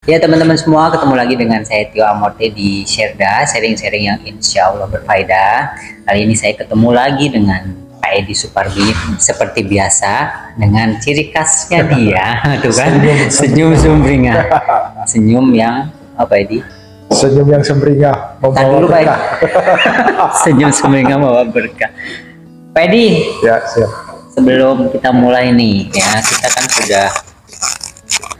Ya teman-teman semua, ketemu lagi dengan saya Tio Amorte di Sherda, sharing-sharing yang insya Allah berfaedah. Kali ini saya ketemu lagi dengan Pak Edi Supardi seperti biasa dengan ciri khasnya dia, tuh kan, senyum sumringah, senyum yang apa Edi? Senyum yang sumringah membawa dulu, berkah. Senyum sumringah membawa berkah. Pak Edi, Ya siap. sebelum kita mulai nih, ya kita kan sudah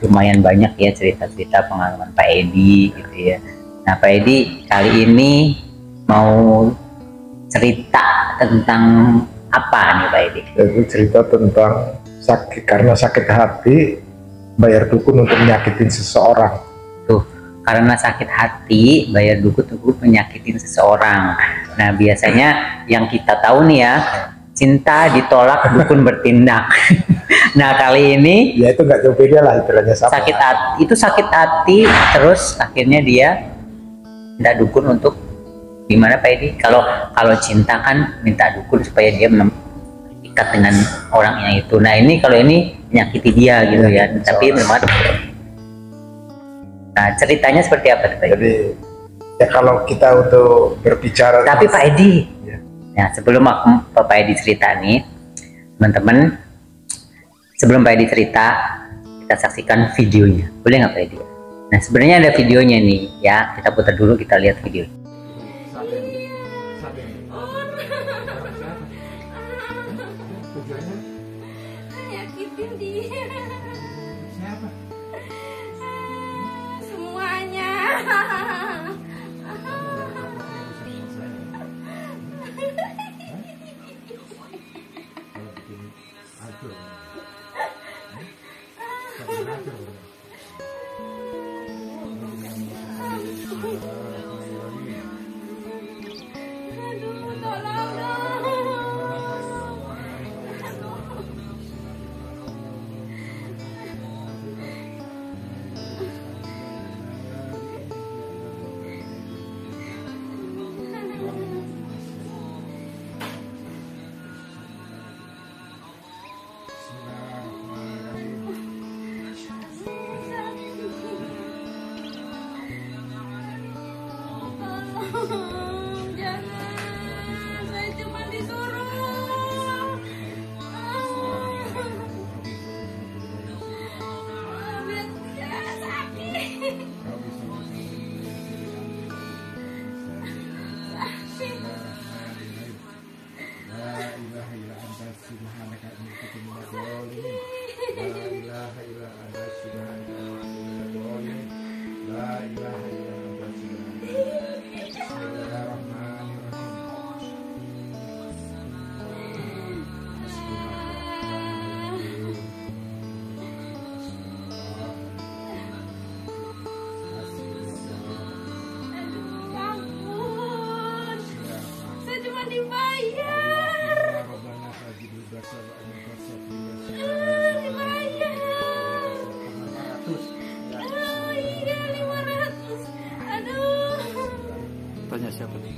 lumayan banyak ya cerita-cerita pengalaman Pak Edi gitu ya. Nah Pak Edi kali ini mau cerita tentang apa nih Pak Edi? Jadi cerita tentang karena sakit hati bayar dukun untuk menyakitin seseorang. Tuh, karena sakit hati bayar dukun untuk menyakitin seseorang. Nah biasanya yang kita tahu nih ya, cinta ditolak dukun bertindak. Nah kali ini Ya itu nggak jauh beda lah, istilahnya sama. sakit hati, itu sakit hati terus akhirnya dia minta dukun untuk gimana Pak Edi? Kalau cinta kan minta dukun supaya dia ikat dengan orangnya itu. Nah ini kalau ini menyakiti dia gitu ya, tapi memang. Nah ceritanya seperti apa Pak Edi? Jadi ya kalau kita untuk berbicara. Tapi Pak Edi, ya. Nah sebelum Pak Edi cerita nih, teman-teman, sebelum Pak Edi cerita, kita saksikan videonya. Boleh nggak Pak Edi? Nah sebenarnya ada videonya nih ya, kita putar dulu, kita lihat video. Nyakitin dia. Siapa? Semuanya. Aduh, tolong dong. Jangan, saya cuma disuruh. Biar saya sakit. Aduh, ampun. Saya cuma dibayar. Dibayar. Oh iya, 500. Aduh. Tanya siapa nih?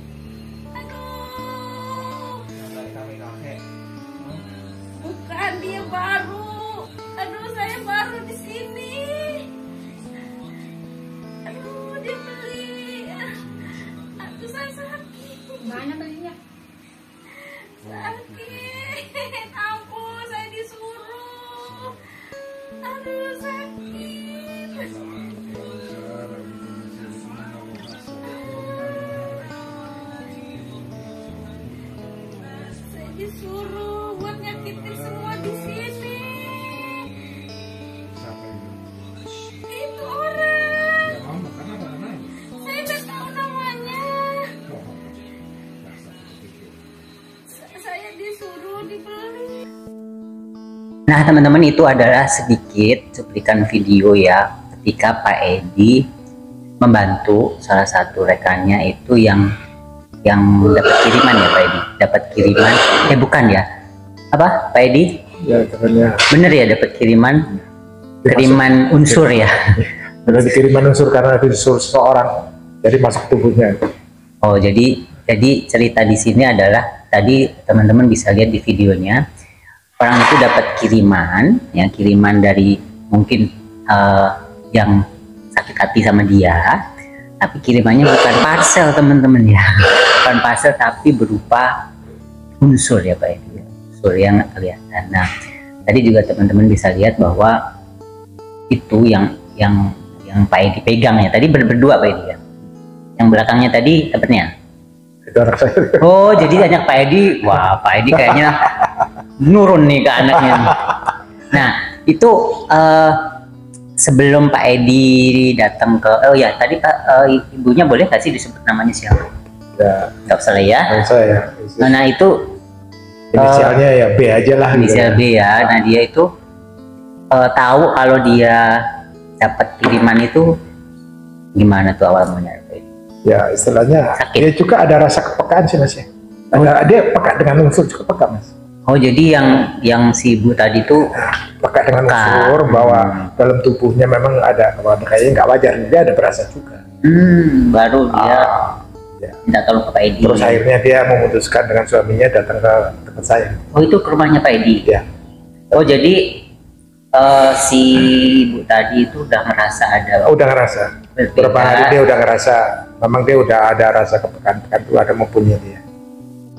Aduh. Bukan, dia baru. Aduh, saya baru di sini. Aduh, dia beli. Aduh, saya sakit. Mana belinya? Sakit. Ampun, saya disuruh. Aduh, sakit. Saya disuruh buat nyakitin semua di sini. Itu orang. Saya nggak tahu namanya. Saya disuruh dibeli. Nah teman-teman, itu adalah sedikit cuplikan video ya ketika Pak Edi membantu salah satu rekannya itu yang dapat kiriman ya Pak Edi, dapat kiriman, bukan ya, apa Pak Edi? Ya katanya. Bener ya, dapat kiriman unsur ya. Ada kiriman unsur karena unsur seseorang, jadi masuk tubuhnya. Oh jadi cerita di sini adalah tadi teman-teman bisa lihat di videonya, orang itu dapat kiriman ya, kiriman dari mungkin yang sakit hati sama dia, tapi kirimannya bukan parcel teman-teman ya, bukan parcel tapi berupa unsur ya Pak Edi, unsur yang kelihatan. Nah tadi juga teman-teman bisa lihat bahwa itu yang Pak Edi pegang ya, tadi berdua Pak Edi ya, yang belakangnya tadi tepatnya. Itu anak saya. Oh jadi anak Pak Edi, wah Pak Edi kayaknya nurun nih ke anaknya. Nah itu sebelum Pak Edi datang ke, oh ya tadi Pak ibunya boleh nggak sih disebut namanya siapa? Ya, Nggak usah lah ya. saya. Nah itu Inisialnya ya B aja lah. inisial B ya. Nah dia itu tahu kalau dia dapat kiriman itu gimana tuh awal mulanya? Ya istilahnya Sakit. dia juga ada rasa kepekaan sih Mas ya. Dia peka dengan unsur juga peka Mas. Oh jadi yang si ibu tadi tuh Peka dengan Peka. unsur bahwa dalam tubuhnya memang ada kayaknya nggak wajar, dia ada berasa juga. baru dia Ya. minta tolong ke Pak Edi. Terus akhirnya dia memutuskan dengan suaminya datang ke tempat saya. Oh itu ke rumahnya Pak Edi. Ya. Oh jadi si ibu tadi itu udah ngerasa ada Udah ngerasa. berbeda. Beberapa hari dia udah ngerasa, memang dia udah ada rasa kepekaan itu, ada mempunyai dia.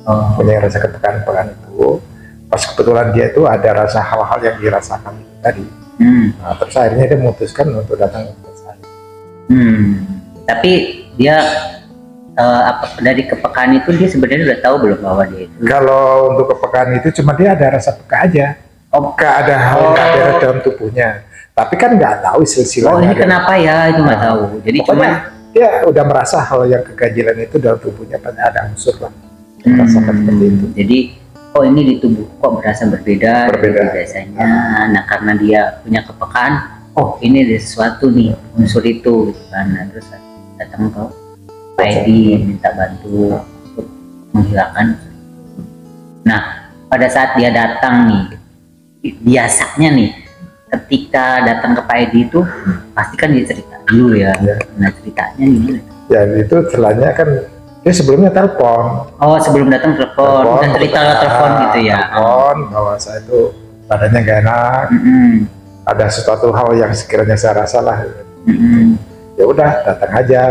Oh. Punya rasa kepekaan itu. Pas kebetulan dia itu ada rasa hal-hal yang dirasakan tadi. Nah, terus akhirnya dia memutuskan untuk datang ke tempat saya. Tapi dia dari kepekaan itu dia sebenarnya udah tahu belum bahwa dia itu. Kalau untuk kepekaan itu cuma dia ada rasa peka aja. Peka ada hal yang nggak beres dalam tubuhnya. Tapi kan nggak tahu silsilahnya. Oh ini ada. kenapa ya itu nggak tahu. Jadi Pokoknya cuma dia udah merasa hal yang keganjilan itu dalam tubuhnya pada ada unsur lah. Merasakan seperti itu. Jadi oh ini di tubuh kok berasa berbeda Berbeda. dari biasanya. Nah karena dia punya kepekaan, oh ini ada sesuatu nih unsur itu gitu kan. Nah, terus datang ke Pak Edi minta bantu untuk menghilangkan. Nah pada saat dia datang nih, biasanya nih ketika datang ke Pak Edi itu pasti kan dia cerita dulu ya. Nah ceritanya gimana? Ya itu setelahnya kan dia sebelumnya telepon. Oh sebelum datang telepon, dan cerita lewat telepon gitu ya. Telepon bahwa saya itu badannya gak enak, ada sesuatu hal yang sekiranya saya rasa lah. Ya udah datang aja.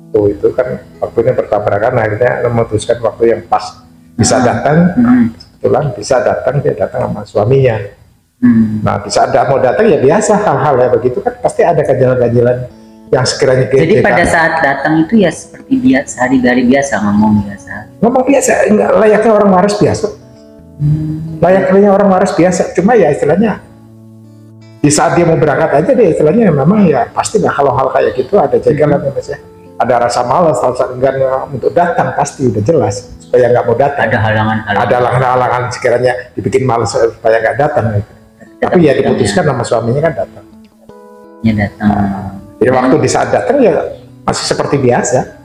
Waktu itu kan waktunya bertabrakan, akhirnya memutuskan waktu yang pas bisa datang. Kebetulan bisa datang, dia datang sama suaminya. Nah bisa ada mau datang ya biasa, hal-hal ya begitu kan pasti ada ganjalan-ganjalan yang sekiranya Jadi pada saat datang itu ya seperti dia sehari-hari biasa ngomong biasa, enggak layaknya orang waras biasa. Layaknya orang waras biasa, cuma ya istilahnya di saat dia mau berangkat aja dia istilahnya memang ya pasti lah kalau hal kayak gitu ada jagalan ya Mas ya. Ada rasa malas, rasa enggan untuk datang pasti udah jelas supaya nggak mau datang. Ada halangan-halangan. Ada halangan sekiranya dibikin malas supaya nggak datang gitu. Tapi ya diputuskan sama suaminya kan datang. Ya datang. Ya waktu di saat datang ya masih seperti biasa.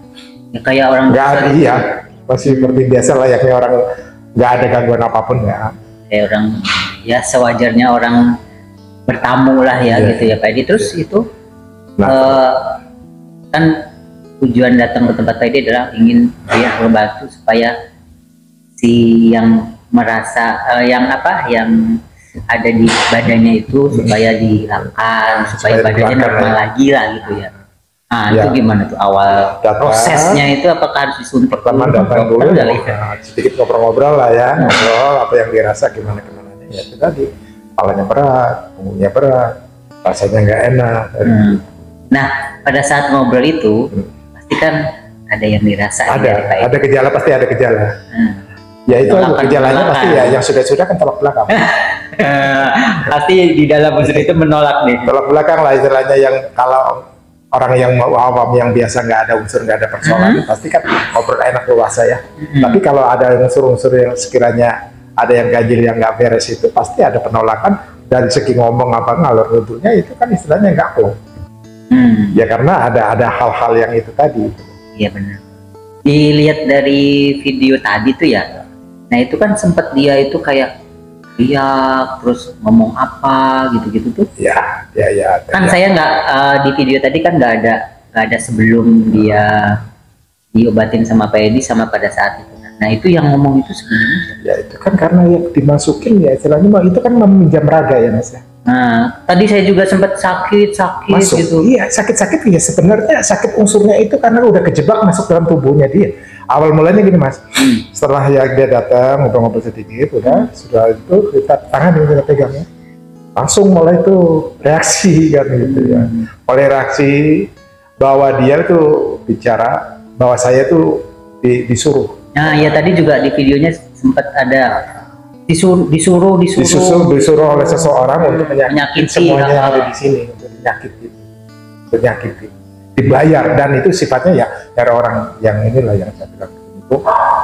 Ya kayak orang Nggak ada, biasa. iya masih seperti biasa layaknya orang, nggak ada gangguan apapun ya. Kayak orang ya sewajarnya orang bertamu lah ya Iya. gitu ya Pak Edi. Terus itu Nah, kan tujuan datang ke tempat Pak Edi adalah ingin dia membantu supaya si yang merasa yang ada di badannya itu supaya dihilangkan, supaya badannya dihilangkan, normal ya. lagi lah gitu ya. Nah Ya. itu gimana tuh awal Datang. prosesnya itu, apakah harus disuntik pertama dulu? datang dulu Dokter kali ya? nah, sedikit ngobrol-ngobrol lah ya, ngobrol apa yang dirasa gimana ya itu tadi, kepalanya berat, punggungnya berat, rasanya nggak enak. Nah pada saat ngobrol itu pasti kan ada yang dirasa dari Pak Edi. Ada gejala, pasti ada gejala. Ya itu Penolakan, gejalanya penolakan. pasti ya yang sudah kan tolak belakang. Pasti di dalam unsur itu menolak nih. Tolak belakang lah istilahnya, yang kalau orang yang awam yang biasa nggak ada unsur, nggak ada persoalan, pasti kan ngobrol enak luasa ya. Tapi kalau ada unsur-unsur yang sekiranya ada yang ganjil yang nggak beres itu pasti ada penolakan dari segi ngomong apa ngalur ngidulnya itu kan istilahnya nggak plong. Ya karena ada hal-hal yang itu tadi. Iya benar. Dilihat dari video tadi tuh ya. Nah itu kan sempat dia itu kayak teriak terus ngomong apa gitu-gitu tuh. Ya. Kan saya nggak di video tadi kan nggak ada sebelum dia diobatin sama Pak Edi sama pada saat itu. Nah itu yang ngomong itu sebenarnya. Ya itu kan karena yang dimasukin ya istilahnya itu kan meminjam raga ya Mas ya. Nah, tadi saya juga sempat sakit masuk. gitu. Iya, sakit-sakit ya sebenarnya sakit unsurnya itu karena udah kejebak masuk dalam tubuhnya dia. Awal mulanya gini Mas, setelah ya dia datang ngobrol-ngobrol sedikit, sudah itu kita tangan yang kita pegangnya, langsung mulai tuh reaksi kan gitu ya. Mulai reaksi bahwa dia tuh bicara bahwa saya tuh disuruh. Nah, ya tadi juga di videonya sempat ada disuruh oleh seseorang untuk menyakiti semuanya yang ada di sini, untuk menyakiti, dibayar, dan itu sifatnya ya dari orang yang inilah yang saya bilang itu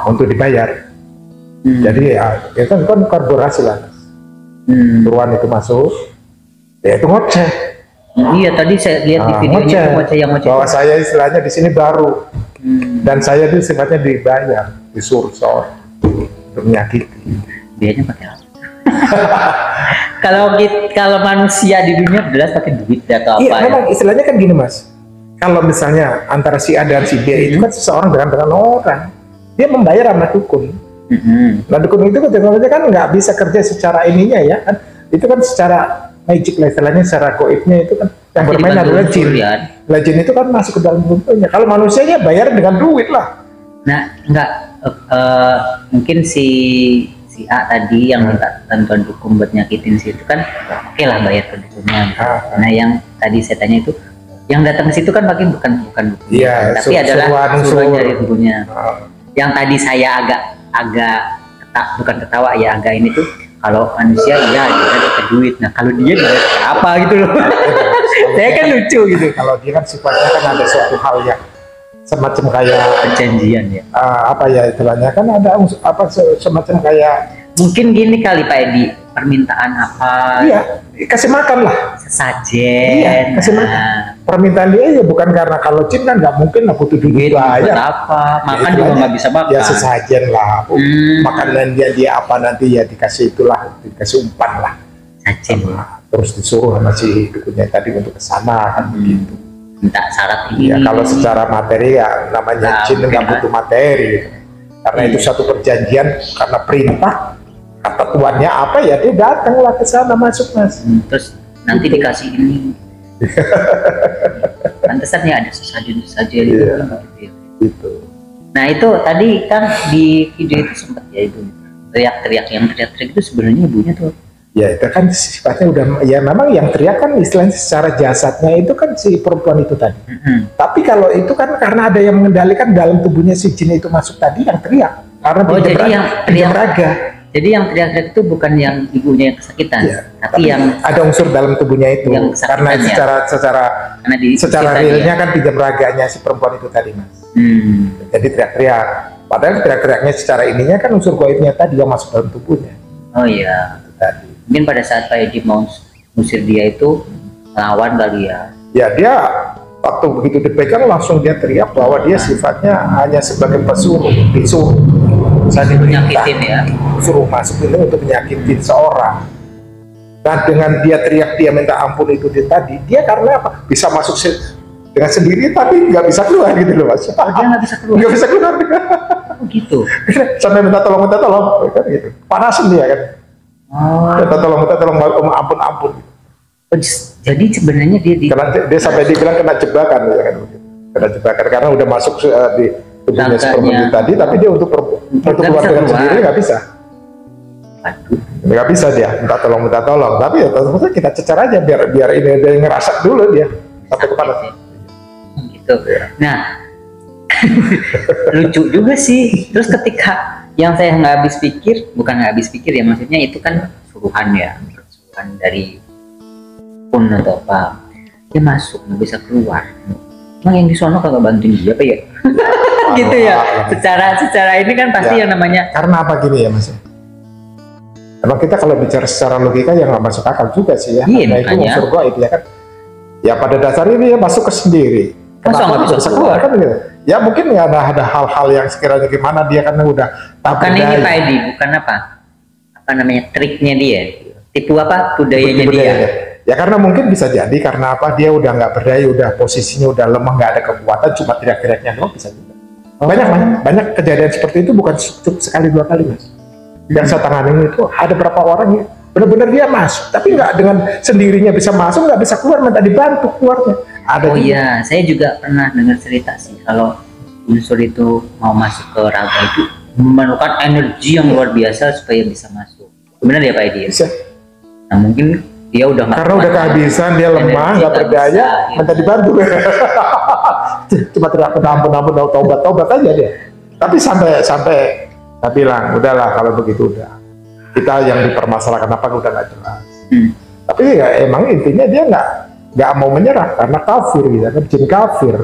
untuk dibayar. Jadi ya itu kan korporasi lah. Turuan itu masuk, ya itu ngoceh. Iya tadi saya lihat di videonya ngoceh bahwa saya istilahnya di sini baru, dan saya itu sifatnya dibayar, disuruh seorang untuk menyakiti. Biayanya pakai apa? kalau manusia di dunia jelas pakai duit atau apa? Iya, memang istilahnya kan gini Mas. Kalau misalnya antara si A dan si B itu kan seseorang dengan orang, dia membayar sama dukun. Nah dukun itu kan nggak bisa kerja secara ininya ya kan? Itu kan secara magic lah istilahnya, secara goibnya itu kan yang bermain adalah jin. Jin itu kan masuk ke dalam tubuhnya. Kalau manusianya bayar dengan duit lah. Nah, mungkin si A tadi yang minta bantuan dukun buat nyakitin situ kan oke lah bayar ke dukunnya. Nah yang tadi saya tanya itu yang datang ke situ kan bukan dukun, tapi adalah suruhan dari dukunnya. Yang tadi saya agak bukan ketawa ya, agak ini tuh kalau manusia ya dia dapat duit. Nah kalau dia dapat apa gitu loh. Saya kan lucu gitu. Kalau dia kan sifatnya kan ada suatu hal yang semacam kayak perjanjian ya. Apa ya istilahnya kan ada semacam kayak mungkin gini kali Pak Edi, permintaan apa? Iya, kasih makan lah. Sesajen. Iya, kasih makan. Permintaan dia ya bukan karena kalau jin kan nggak mungkin lah butuh duit buat apa? Makan juga nggak bisa makan. Ya sesajen lah. Makanan dia apa nanti ya dikasih itulah, dikasih umpan lah. Sajen. Terus disuruh sama si dukunnya tadi untuk kesana kan begitu. Minta syarat ini. Ya kalau secara materi ya namanya jin nggak butuh materi, karena itu satu perjanjian, karena perintah kata tuannya apa ya dia datanglah ke sana masuk Mas. Terus nanti dikasih ini. Pantesannya ada sesajen gitu. Nah itu tadi kan di video itu sempat ya itu teriak-teriak itu sebenarnya ibunya tuh. Ya itu kan sifatnya udah ya memang yang teriak kan istilahnya secara jasadnya itu kan si perempuan itu tadi. Tapi kalau itu kan karena ada yang mengendalikan dalam tubuhnya si jin itu masuk tadi yang teriak. Karena jadi yang teriak raga. Jadi yang teriak-teriak itu bukan yang ibunya yang kesakitan, tapi yang ada unsur dalam tubuhnya itu. Karena secara realnya kan pinjam raganya si perempuan itu tadi Mas. Jadi teriak-teriak. Padahal teriak-teriaknya secara ininya kan unsur goibnya tadi yang masuk dalam tubuhnya. Oh iya. Itu tadi. Mungkin pada saat Pak Edi mau ngusir dia itu lawan kali ya. Ya dia waktu begitu dipegang langsung dia teriak bahwa dia sifatnya hanya sebagai pesuruh, disuruh. Saya Nyakitin ya. Suruh masuk ini untuk menyakitin seorang. Dan dengan dia teriak dia minta ampun itu tadi, dia karena apa? Bisa masuk dengan sendiri tapi nggak bisa keluar gitu loh Mas. Oh, dia nggak bisa keluar. Nggak bisa keluar. Oh gitu. Sampai minta tolong kan gitu. Panasin dia kan. Minta tolong ampun. Jadi sebenarnya dia sampai dibilang kena jebakan ya kan. Kena jebakan karena udah masuk di tubuhnya seperti tadi, tapi dia untuk keluar dengan sendiri nggak bisa. Nggak bisa dia minta tolong. Tapi ya tentu kita cecar aja biar ini dia ngerasa dulu dia sampai kepala. Gitu. Nah lucu juga sih. Terus ketika yang saya nggak habis pikir ya, maksudnya itu kan suruhan dari pun atau apa, dia masuk nggak bisa keluar. Emang yang di sono kagak bantuin dia apa ya? Gitu ya. Secara ini kan pasti yang namanya. Karena apa gini ya Mas? Emang kita kalau bicara secara logika ya nggak masuk akal juga sih ya. Iya, nah, itu unsur goib ya kan. Ya pada dasarnya dia masuk ke sendiri. Masa nggak bisa keluar kan gitu. Ya mungkin ya ada hal-hal yang sekiranya gimana dia kan udah bukan ini Pak Edi, bukan apa namanya triknya dia, tipu apa budayanya dia. Ya karena mungkin bisa jadi karena apa dia udah nggak berdaya, udah posisinya udah lemah, nggak ada kekuatan, cuma teriak-teriaknya doang bisa juga. Banyak kejadian seperti itu, bukan sekali dua kali Mas. Yang saya tangani itu ada berapa orang ya benar-benar dia masuk, tapi nggak dengan sendirinya bisa masuk, nggak bisa keluar, minta dibantu keluarnya. Ada Oh juga. iya, saya juga pernah dengar cerita sih kalau unsur itu mau masuk ke raga itu memerlukan energi yang luar biasa supaya bisa masuk. Benar ya Pak Edi? Bisa. Nah mungkin dia udah nggak Karena udah kuat, kehabisan, dia lemah, energi nggak berdaya, bisa, minta gitu. dibantu. Cuma teriak ampun, taubat aja dia. Tapi sampai saya bilang, udahlah kalau begitu udah. Kita yang dipermasalahkan apa udah nggak jelas. Tapi ya emang intinya dia nggak mau menyerah karena kafir gitu, kan jin kafir.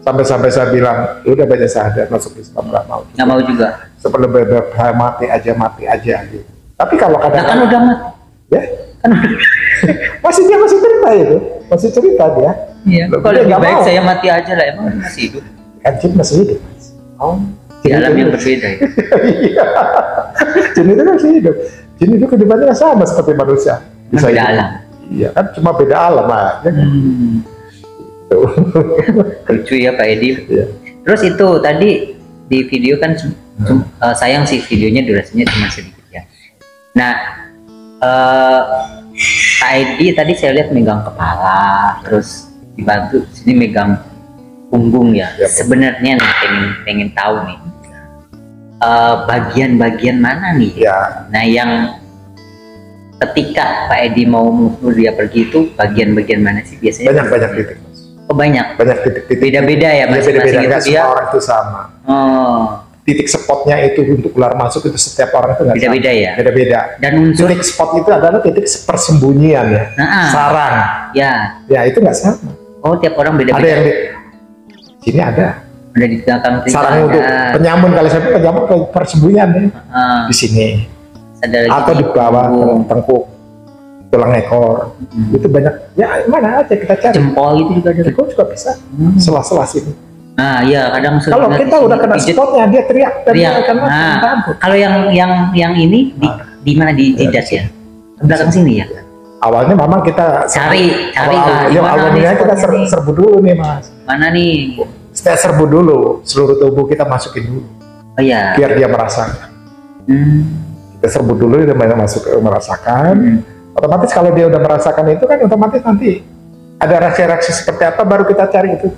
Sampai saya bilang, ya udah baca syahadat masuk Islam, nggak mau. Nggak mau juga. Sebelum bebek mati aja gitu. Tapi kalau Nah, kan kadang-kadang udah mati. ya masih cerita itu, masih cerita dia. Iya. Loh, Kalau dia lebih nggak baik mau. saya mati aja lah, emang dia masih hidup. Kan jin masih hidup. Oh, Di alam yang berbeda ya. Iya. Jin itu masih hidup. Jin itu kehidupannya sama seperti manusia. Beda hidup. alam. Iya kan, cuma beda alam aja. Tuh. Lucu ya Pak Edi. Iya. Terus itu tadi di video kan sayang sih videonya durasinya cuma sedikit ya. Nah Pak Edi tadi saya lihat megang kepala, terus dibantu sini megang punggung ya. Ya, Sebenarnya nih pengen tahu nih bagian-bagigian mana nih? Ya, Nah yang ketika Pak Edi mau mengukur dia pergi itu bagian-bagian mana sih biasanya? banyak titik. Oh banyak. Banyak titik-titik. Beda-beda ya, Iya, masing-masing beda-beda. itu Nggak dia. semua orang itu sama. Oh Titik spotnya itu untuk keluar masuk itu setiap orang itu nggak sama. beda-beda ya. Beda-beda. Dan unsur Titik spot itu adalah titik persembunyian ya. Nah, Sarang. ya. Ya itu nggak sama. Oh tiap orang Ada beda-beda. yang di sini ada. Ada di belakang Sarang untuk penyamun, kalau saya penyamun ke persembunyian ya. Di sini. ada lagi Atau di bawah punggung. tengkuk, tulang ekor. Itu banyak. Ya mana aja kita cari. Jempol itu juga ada. Jempol juga bisa. Sela-sela sini. Nah iya kadang suka Kalau dengar kita di udah sini kena pijet, spotnya dia teriak dan teriak. dia karena Nah takut. kalau yang ini di mana di jidat ya? Belakang sini ya. Awalnya memang kita Cari lah, awalnya di mana nih kita spotnya nih? serbu dulu nih mas. Mana nih? Kita serbu dulu seluruh tubuh kita masukin dulu Oh iya. biar dia merasakan. Kita serbu dulu dia masuk merasakan. Otomatis kalau dia udah merasakan itu kan otomatis nanti ada reaksi-reaksi seperti apa baru kita cari itu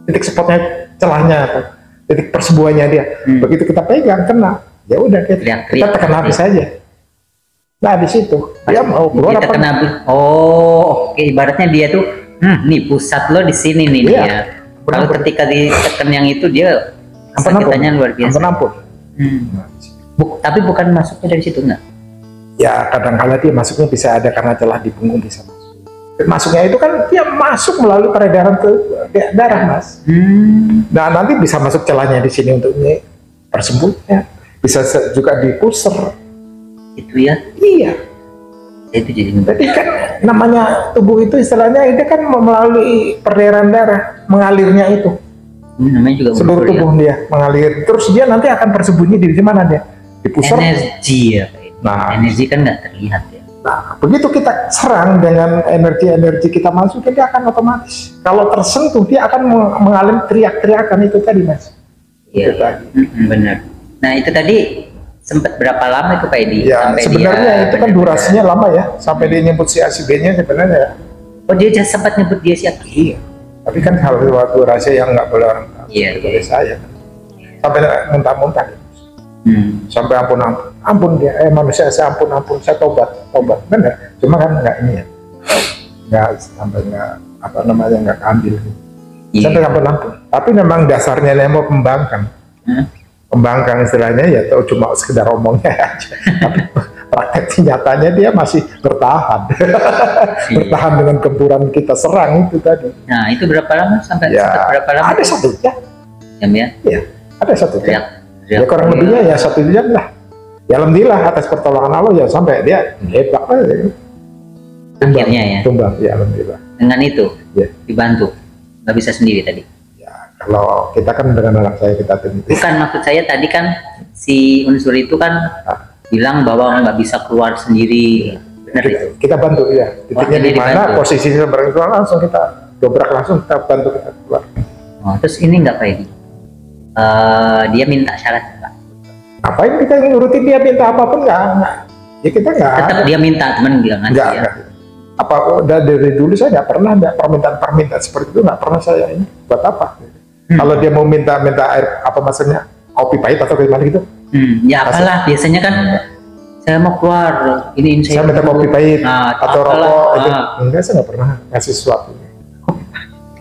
titik spotnya, celahnya atau titik persembuhannya dia. Begitu kita pegang kena, ya udah kita Teriak-teriak. tekan habis aja. Nah di situ dia mau keluar Kita apa? kena oh oke ibaratnya dia tuh nih pusat lo di sini nih Iya. dia. Kalau ketika ditekan yang itu dia kesakitannya luar biasa. Ampun. Tapi bukan masuknya dari situ enggak? Ya kadang-kala dia masuknya bisa ada karena celah di punggung bisa masuk. Dan masuknya itu kan dia masuk melalui peredaran ke darah mas. Nah nanti bisa masuk celahnya di sini untuk ini persembunyian. Bisa juga di pusar. Itu ya. Iya. Itu jadi Jadi kan namanya tubuh itu istilahnya itu kan melalui peredaran darah mengalirnya itu. namanya juga Seluruh unsur ya. tubuh dia mengalir. Terus dia nanti akan bersembunyi di mana dia? Di pusar. Energi ya. Pak. Nah. Energi kan nggak terlihat ya. Nah, begitu kita serang dengan energi-energi kita masuk, dia akan otomatis. Kalau tersentuh, dia akan mengalami teriak-teriakan itu tadi, mas. Iya. Itu tadi. Benar. Nah itu tadi sempat berapa lama itu Pak Edi? Ya, Sampai sebenarnya dia itu kan benar-benar- durasinya lama ya, sampai dia nyebut si A si B-nya sebenarnya. Oh dia sempat nyebut dia siapa? Iya. Tapi kan hal rahasia yang nggak boleh orang tahu. Iya, Boleh iya. saya. Sampai muntah-muntah. Sampai ampun dia, manusia saya ampun, saya tobat, benar. Cuma kan nggak ini ya, nggak sampai nggak keambil. Iya. Sampai ampun. Tapi memang dasarnya dia mau pembangkang. Pembangkang istilahnya ya tahu cuma sekedar omongnya aja. Tapi praktek nyatanya dia masih bertahan. Bertahan dengan gempuran kita serang itu tadi. Nah itu berapa lama sampai Ya, sempat berapa lama? ada 1 jam. jam ya? Ya, ada 1 jam. Teriak. Ya kurang lebihnya ya 1 jam lah. Ya alhamdulillah atas pertolongan Allah ya sampai dia hebat lah. Akhirnya ya. Tumbang, ya alhamdulillah. Dengan itu Ya. dibantu. Nggak bisa sendiri tadi. Ya kalau kita kan dengan anak saya kita tim itu. Bukan maksud saya tadi kan si unsur itu kan bilang bahwa nggak bisa keluar sendiri. Benar itu. Kita bantu ya. Titiknya jadi di mana, dibantu. posisinya berkeluar langsung kita dobrak langsung kita bantu kita keluar. Oh, terus ini nggak Pak Edi? Dia minta syarat Pak. Apa yang kita nurutin dia minta apapun nggak Ya kita nggak Tetap ada. dia minta, teman bilang ngasih ya. Enggak. Apa udah dari dulu saya nggak pernah ada permintaan seperti itu, nggak pernah saya ini. Buat apa? Kalau dia mau minta air apa maksudnya kopi pahit atau gimana gitu, Ya apalah, biasanya kan saya mau keluar, ini saya minta kopi pahit atau apalah. rokok itu, enggak, saya nggak pernah ngasih sesuatu.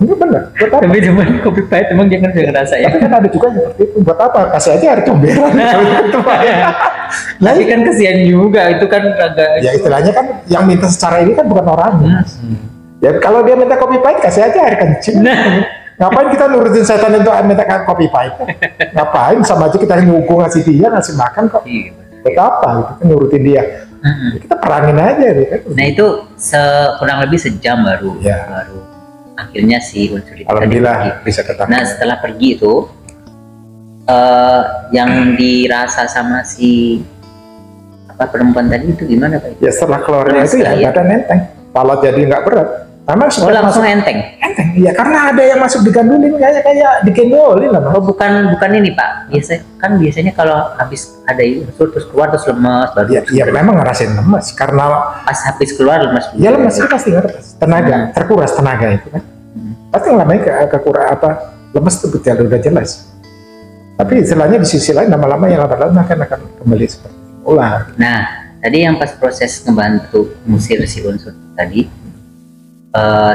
Enggak benar. Buat apa? Tapi cuman kopi pahit emang jangan ngerasa ya. Tapi kan ada juga yang seperti itu. Buat apa? Kasih aja air comberan. Tapi kan kesian juga, itu kan agak. Ya istilahnya kan yang minta secara ini kan bukan orangnya. Ya kalau dia minta kopi pahit, kasih aja air kencing. Ngapain kita nurutin setan itu minta kopi pahit? Ngapain? Sama aja kita nyuguh ngasih dia, ngasih makan kok. Buat apa? Gitu kan nurutin dia. Kita perangin aja deh kan. Nah itu kurang lebih sejam baru Ya. akhirnya si unsur itu tadi Alhamdulillah pergi. bisa ketemu. Nah setelah pergi itu yang dirasa sama si perempuan tadi itu gimana Pak? Ya setelah keluarnya itu ya Iya. badan enteng. Kalau jadi nggak berat. Memang Oh sudah langsung masuk enteng? enteng. Ya karena ada yang masuk digandulin kayak digendolin lah. Oh bukan ini Pak, biasanya kalau habis ada unsur terus keluar terus lemas baru Ya memang ngerasain lemas karena pas habis keluar lemas dulu. ya lemas itu pasti ngeres tenaga, terkuras tenaga itu kan. Pasti ngalamin kekurangan apa lemas itu gejala udah jelas. Tapi istilahnya di sisi lain lama-lama yang lama-lama akan kembali seperti ulang. Nah tadi yang pas proses ngebantu ngusir si unsur tadi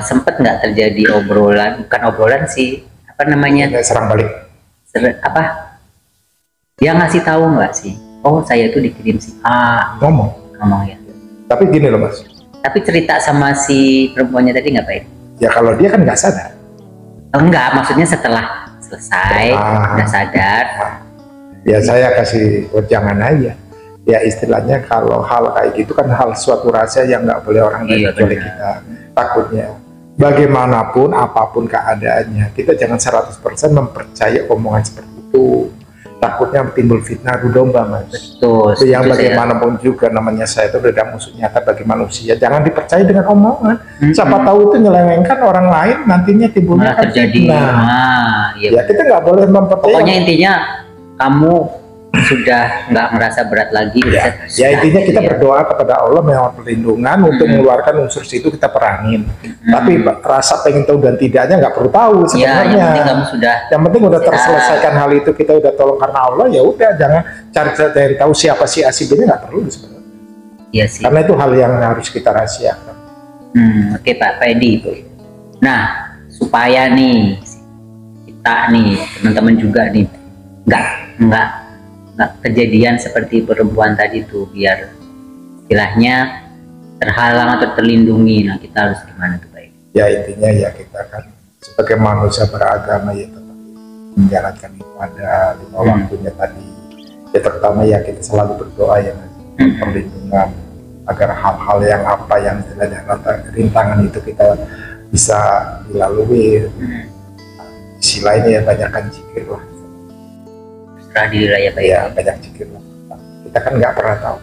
sempet nggak terjadi bukan obrolan sih, apa namanya, Serang balik. dia ngasih tahu nggak sih, oh saya itu dikirim si A ngomong ya. Tapi gini loh Mas, Tapi cerita sama si perempuannya tadi nggak Pak? ya kalau dia kan nggak sadar. Enggak, maksudnya setelah selesai udah sadar. Ya saya kasih jangan aja. Ya istilahnya kalau hal kayak gitu kan hal suatu rahasia yang nggak boleh orang lain kecuali kita. Takutnya bagaimanapun apapun keadaannya kita jangan 100% mempercayai omongan seperti itu. Takutnya timbul fitnah adu domba Mas. Betul. Itu yang setuju saya. bagaimanapun juga namanya saya itu beda musuh nyata bagi manusia. Jangan dipercaya dengan omongan. Siapa tahu itu nyelewengkan orang lain nantinya timbulnya Malah kan terjadi. fitnah. Iya. Ya kita nggak boleh mempercayai. Pokoknya intinya kamu sudah nggak merasa berat lagi. Ya intinya kita ya. berdoa kepada Allah mohon perlindungan untuk mengeluarkan unsur itu kita perangin. Tapi rasa pengen tahu dan tidaknya nggak perlu tahu Ya, sebenarnya. yang penting kamu sudah. Yang penting udah terselesaikan hal itu, kita udah tolong karena Allah, ya udah jangan cari tahu siapa si A si B ini nggak perlu sebenarnya. Iya sih. Karena itu hal yang harus kita rahasiakan. Oke Pak Edi. Nah supaya nih kita nih teman-teman juga nih nggak kejadian seperti perempuan tadi tuh, biar istilahnya terhalang atau terlindungi. Nah kita harus gimana tuh Pak Edi? Ya intinya ya kita kan sebagai manusia beragama ya tetap menjalankan ibadah lima waktunya tadi. Ya terutama ya kita selalu berdoa ya perlindungan agar hal-hal yang apa yang istilahnya rintangan itu kita bisa dilalui. Sisi lainnya ya banyakkan zikir lah. Serah diri lah ya Pak Edi. Ya banyak zikir lah. Kita kan nggak pernah tahu.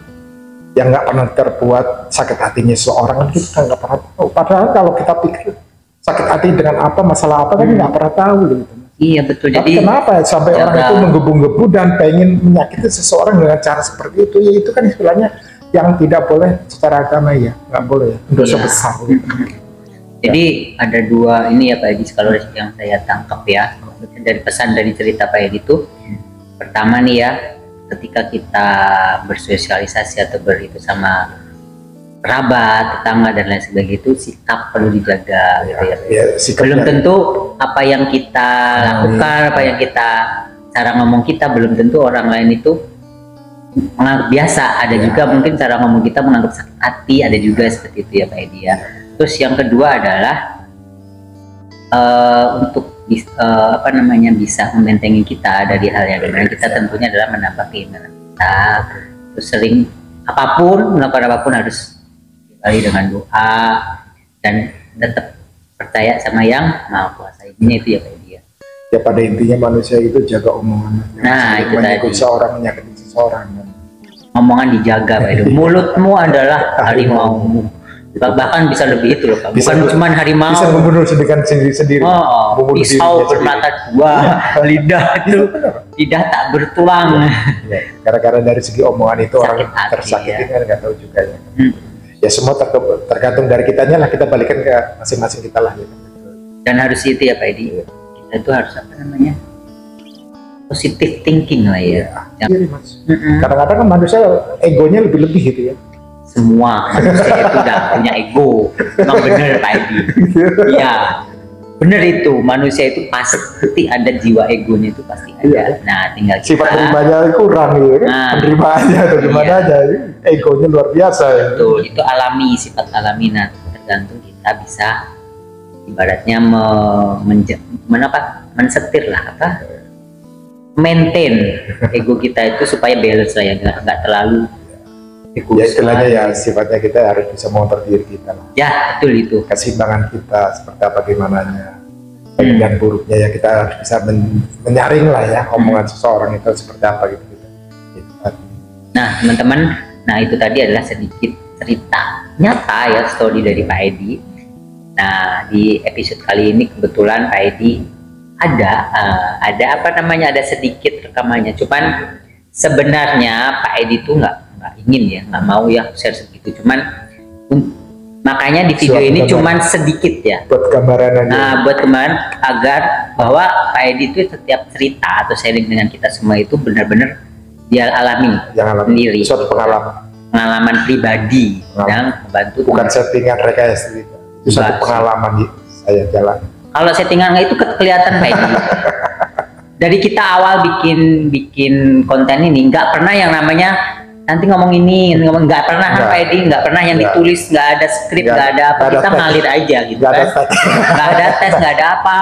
Yang nggak pernah terbuat sakit hatinya seorang kan kita nggak pernah tahu. Padahal kalau kita pikir sakit hati dengan apa, masalah apa kan nggak pernah tahu gitu. Iya betul. Tapi Jadi kenapa sampai orang itu menggebu-gebu dan pengen menyakiti seseorang dengan cara seperti itu? Ya itu kan istilahnya yang tidak boleh secara agama ya, nggak boleh, dosa besar. Gitu. Jadi ada dua ini ya Pak Edi, kalau yang saya tangkap ya, maksudnya dari pesan dari cerita Pak Edi itu, pertama nih ya, ketika kita bersosialisasi atau itu sama kerabat, tetangga dan lain sebagainya itu sikap perlu dijaga gitu ya. Belum tentu apa yang kita lakukan, apa yang kita cara ngomong kita belum tentu orang lain itu menganggap biasa. Ada juga mungkin cara ngomong kita menganggap sakit hati, ada juga seperti itu ya Pak Edi ya. Terus yang kedua adalah untuk bisa membentengi kita dari hal yang dimana kita tentunya adalah menambah keimanan kita. Terus sering melakukan apapun harus diawali dengan doa dan tetap percaya sama yang Maha Kuasa. Ini itu ya Pak Edi ya. Ya pada intinya manusia itu jaga omongan. Nah itu tadi. Seorang menyakiti seseorang. Omongan dijaga Pak Edi. Mulutmu adalah harimaumu. Bahkan bisa lebih itu loh Pak. Bisa Bukan cuma harimau. Bisa membunuh sendiri. Oh, Membunuh pisau dirinya sendiri. bermata dua, lidah itu lidah tak bertulang. Ya, gara-gara dari segi omongan itu orang Sakit hati, tersakiti ya. kan nggak tahu juga ya. Ya semua tergantung dari kitanya lah, kita balikan ke masing-masing kita lah. Ya. Dan harus itu ya Pak Edi. Kita itu harus apa namanya? Positive thinking lah ya. Iya, Mas. Kadang-kadang kan manusia egonya lebih-lebih gitu ya. Semua manusia itu udah punya ego. Emang bener Pak Edi. Iya. Bener itu, manusia itu pasti ada jiwa egonya itu pasti ada. Iya. Nah, tinggal kita Sifat terimanya kurang gitu kan. Nah. Menerima aja atau gimana Iya. aja. Egonya luar biasa ya. Betul, itu alami, sifat alami. Nah, tergantung kita bisa ibaratnya mensetir lah apa? Maintain ego kita itu supaya balance lah ya, nggak terlalu egois. Ya istilahnya ya sifatnya kita harus bisa mengontrol diri kita lah. Ya, betul itu. Keseimbangan kita seperti apa gimananya. Baik dan buruknya ya kita harus bisa menyaring lah ya omongan seseorang itu seperti apa gitu. Nah, teman-teman, nah itu tadi adalah sedikit cerita nyata ya, story dari Pak Edi. Nah, di episode kali ini kebetulan Pak Edi ada apa namanya, ada sedikit rekamannya. Cuman sebenarnya Pak Edi tuh nggak ingin ya, nggak mau ya share segitu. Cuman makanya di video ini cuman sedikit ya. Buat gambaran aja. Nah, buat kemarin agar bahwa Pak Edi itu setiap cerita atau sharing dengan kita semua itu benar-benar dia alami sendiri. Suatu pengalaman pribadi yang membantu. Bukan settingan rekayasa itu satu pengalaman saya jalan. Kalau settingan itu kelihatan Pak Edi. Dari kita awal bikin konten ini nggak pernah yang namanya nanti ngomong ini, nggak pernah kan Pak Edi, nggak pernah yang ditulis, nggak ada skrip, nggak ada apa, kita ngalir aja gitu kan. Nggak ada tes, nggak ada apa,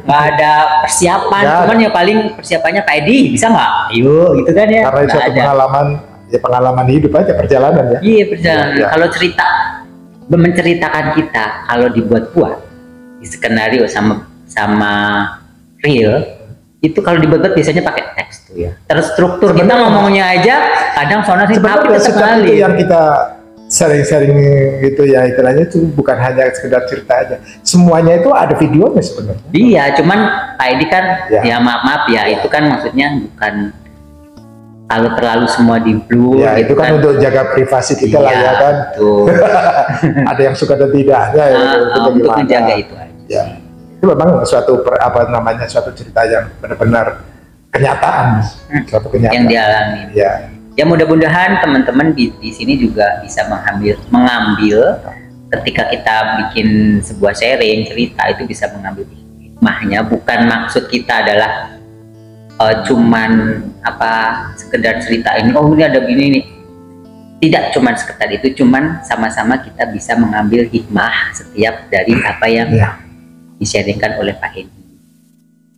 nggak ada persiapan, cuman ya paling persiapannya Pak Edi bisa nggak? Ayo gitu kan ya. Karena itu pengalaman, ya pengalaman hidup aja, perjalanan ya. Iya perjalanan. Ya. Kalau cerita menceritakan kita, kalau dibuat-buat di skenario sama real itu kalau dibuat biasanya pakai teks tuh ya, terstruktur. Kita ngomongnya aja kadang soalnya sih, tapi tetap itu yang kita sharing-sharing gitu ya, istilahnya itu bukan hanya sekedar cerita aja, semuanya itu ada videonya sebenarnya. Iya, cuman Pak Edi kan ya maaf ya, itu kan maksudnya bukan kalau terlalu semua di blur ya, gitu itu kan untuk jaga privasi kita lah ya kan. Ada yang suka dan tidaknya ya, untuk menjaga itu aja. Ya. Itu memang suatu suatu cerita yang benar-benar kenyataan, suatu kenyataan yang dialami. Ya mudah-mudahan teman-teman di sini juga bisa mengambil ketika kita bikin sebuah sharing cerita itu bisa mengambil hikmahnya. Bukan maksud kita adalah cuman sekedar cerita ini, oh ini ada gini nih. Tidak cuman sekedar itu, cuman sama-sama kita bisa mengambil hikmah setiap dari apa yang di-sharingkan oleh Pak Edi.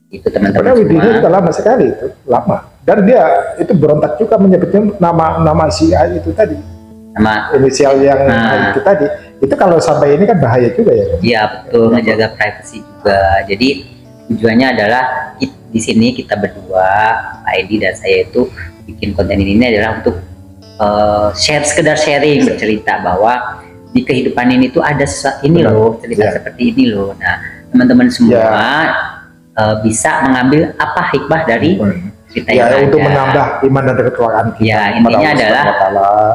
Itu teman-teman semua. Videonya juga lama sekali itu, lama. Dan dia itu berontak juga menyebutnya nama si A itu tadi. Nama inisial yang itu tadi. Itu kalau sampai ini kan bahaya juga ya. Iya betul, menjaga privasi juga. Jadi tujuannya adalah di sini kita berdua, Pak Edi dan saya itu bikin konten ini adalah untuk sekedar sharing, bercerita bahwa di kehidupan ini tuh ada ini loh, cerita seperti ini loh. Nah, teman-teman semua bisa mengambil apa hikmah dari cerita yang ada. Untuk menambah iman dan ketakwaan kita. Ya, intinya adalah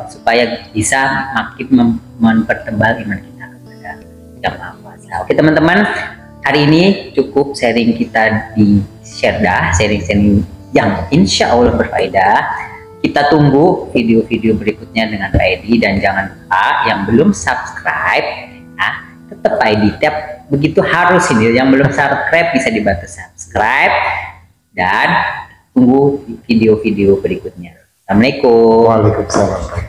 supaya bisa makin mempertebal iman kita kepada Yang Maha Kuasa. Oke teman-teman, hari ini cukup sharing kita di Sherda, sharing-sharing yang insya Allah berfaedah. Kita tunggu video-video berikutnya dengan Pak Edi, dan jangan lupa yang belum subscribe, tetap Pak Edi tiap begitu harus ini, yang belum subscribe bisa dibantu subscribe, dan tunggu video-video berikutnya. Assalamualaikum. Waalaikumsalam.